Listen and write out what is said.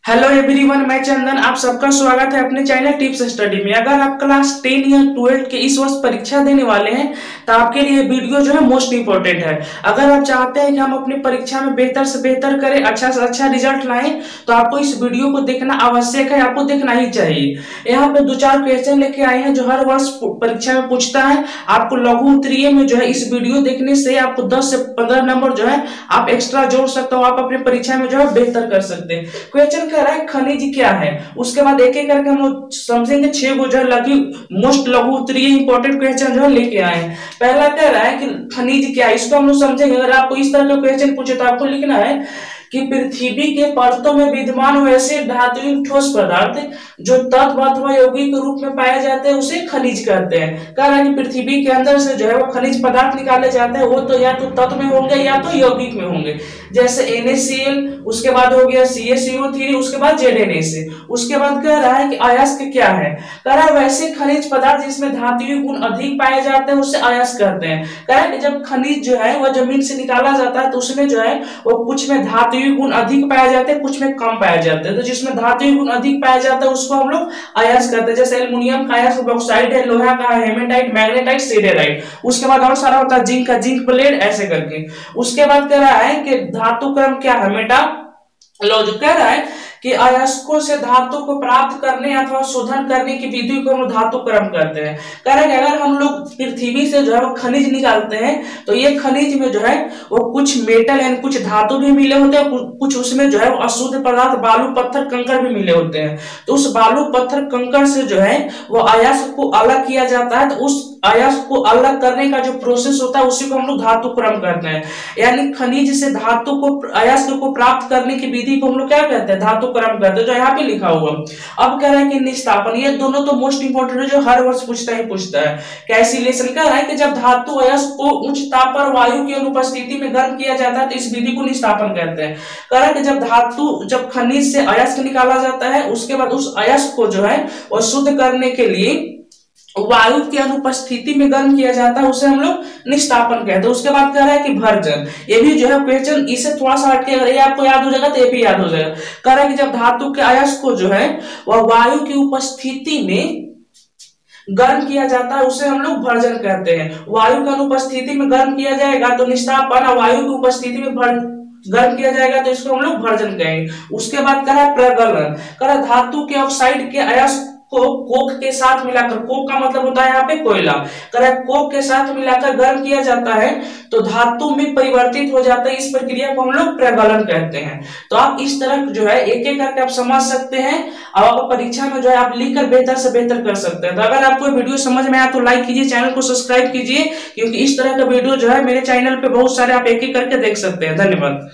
Hello everyone, मैं चंदन। आप सबका स्वागत है अपने चैनल टिप्स स्टडी में। अगर आप क्लास 10 या 12 के इस वर्ष परीक्षा देने वाले हैं तो आपके लिए वीडियो जो है मोस्ट इंपॉर्टेंट है। अगर आप चाहते हैं कि हम अपनी परीक्षा में बेहतर से बेहतर करें, अच्छा से अच्छा रिजल्ट लाएं, तो आपको इस वीडियो को देखना आवश्यक है, आपको देखना ही चाहिए। यहाँ पे 2-4 क्वेश्चन लेके आए हैं जो हर वर्ष परीक्षा में पूछता है। आपको लघु उत्तरीय में जो है इस वीडियो देखने से आपको 10 से 15 नंबर जो है आप एक्स्ट्रा जोड़ सकते हो, आप अपनी परीक्षा में जो है बेहतर कर सकते हैं। क्वेश्चन कह रहा है खनिज क्या है, उसके बाद एक एक करके हम लोग समझेंगे। 6 गो जो है मोस्ट लघु उत्तरीय इंपॉर्टेंट क्वेश्चन जो है लेके आए हैं। पहला कह रहा है कि खनिज क्या है, इसको हम लोग समझेंगे। अगर आपको इस तरह का क्वेश्चन पूछे तो आपको लिखना है कि पृथ्वी के परतों में विद्यमान वैसे धातुयुक्त ठोस पदार्थ जो तत्व अथवा यौगिक रूप में पाए जाते हैं उसे खनिज कहते हैं। कह रहा है कि पृथ्वी के अंदर से जो है वो खनिज पदार्थ निकाले जाते हैं, वो तो या तो तत्व में होंगे या तो यौगिक में होंगे। जैसे NaCl, उसके बाद हो गया CaCO3, उसके बाद ZnA। उसके बाद कह रहा है कि अयस्क क्या है। कह रहा है वैसे खनिज पदार्थ जिसमें धातुयुक्त गुण अधिक पाए जाते हैं उसे अयस्क कहते हैं। कह रहा है कि जब खनिज जो है वह जमीन से निकाला जाता है तो उसमें जो है वो कुछ में धातुयुक्त गुण अधिक पाए जाते हैं, कुछ में कम पाए जाते हैं। तो जिसमें धातुयुक्त गुण अधिक पाया जाता है उसको हम लोग अयस्क कहते हैं। जैसे एल्युमिनियम का अयस्क बॉक्साइड है, लोहा का हेमेटाइट, मैग्नेटाइट, सिडेराइट। उसके बाद और सारा होता है जिंक का जिंक प्लेट, ऐसे करके। उसके बाद कह रहा है कि धातु क्रम क्या है, मेटालॉजी। कह रहा है कि अयस्कों से धातु को प्राप्त करने अथवा शोधन करने की विधि को हम धातु क्रम कहते हैं। कह रहे हैं कि अगर हम लोग पृथ्वी से जो है वो खनिज निकालते हैं तो ये खनिज में जो है वो कुछ मेटल यानी कुछ धातु भी मिले होते हैं, कुछ उसमें जो है वो अशुद्ध पदार्थ बालू पत्थर कंकड़ भी मिले होते हैं। तो उस बालू पत्थर कंकड़ से जो है वो अयस्क को अलग किया जाता है। तो उस अयस्क को अलग करने का जो प्रोसेस होता है उसी को हम लोग धातु क्रम कहते हैं। यानी खनिज से धातु को अयस्क को प्राप्त करने की विधि को हम लोग क्या कहते हैं, धातु क्रम कहते हैं, जो यहाँ पे लिखा हुआ। अब कह रहा है कि निस्तापन, ये दोनों तो मोस्ट इंपोर्टेंट है, जो हर वर्ष पूछता है। कैसिलेशन कह रहा है कि जब धातु अयस्क को उच्च ताप पर वायु की अनुपस्थिति में गर्म किया जाता है तो इस विधि को निस्तापन कहते हैं। कह रहा है कि जब खनिज से अयस्क निकाला जाता है उसके बाद उस अयस्क को जो है वो शुद्ध करने के लिए वायु की अनुपस्थिति में गर्म किया जाता है, उसे हम लोग निस्तापन कहते हैं। उसके बाद कह रहा है कि भर्जन, ये भी जो है क्वेश्चन इसे थोड़ा सा हटके अगर ये आपको याद हो जाएगा तो ये भी याद हो जाएगा। कह रहा है कि जब धातु के अयस्क को जो है वह वायु की उपस्थिति में गर्म किया जाता है उसे हम लोग भर्जन कहते हैं। वायु की अनुपस्थिति में गर्म किया जाएगा तो निस्तापन, और वायु की उपस्थिति में गर्म किया जाएगा तो इसको हम लोग भर्जन कहेंगे। उसके बाद कह रहा है प्रगलन। कह रहा है धातु के ऑक्साइड के अयस्क को कोक के साथ मिलाकर, कोक का मतलब होता है यहाँ पे कोयला, कोक के साथ मिलाकर गर्म किया जाता है तो धातु में परिवर्तित हो जाता है। इस प्रक्रिया को हम लोग प्रगलन कहते हैं। तो आप इस तरह जो है एक एक करके आप समझ सकते हैं और आप परीक्षा में जो है आप लिखकर बेहतर से बेहतर कर सकते हैं। तो अगर आपको वीडियो समझ में आया तो लाइक कीजिए, चैनल को सब्सक्राइब कीजिए, क्योंकि इस तरह का वीडियो जो है मेरे चैनल पे बहुत सारे आप एक एक करके देख सकते हैं। धन्यवाद।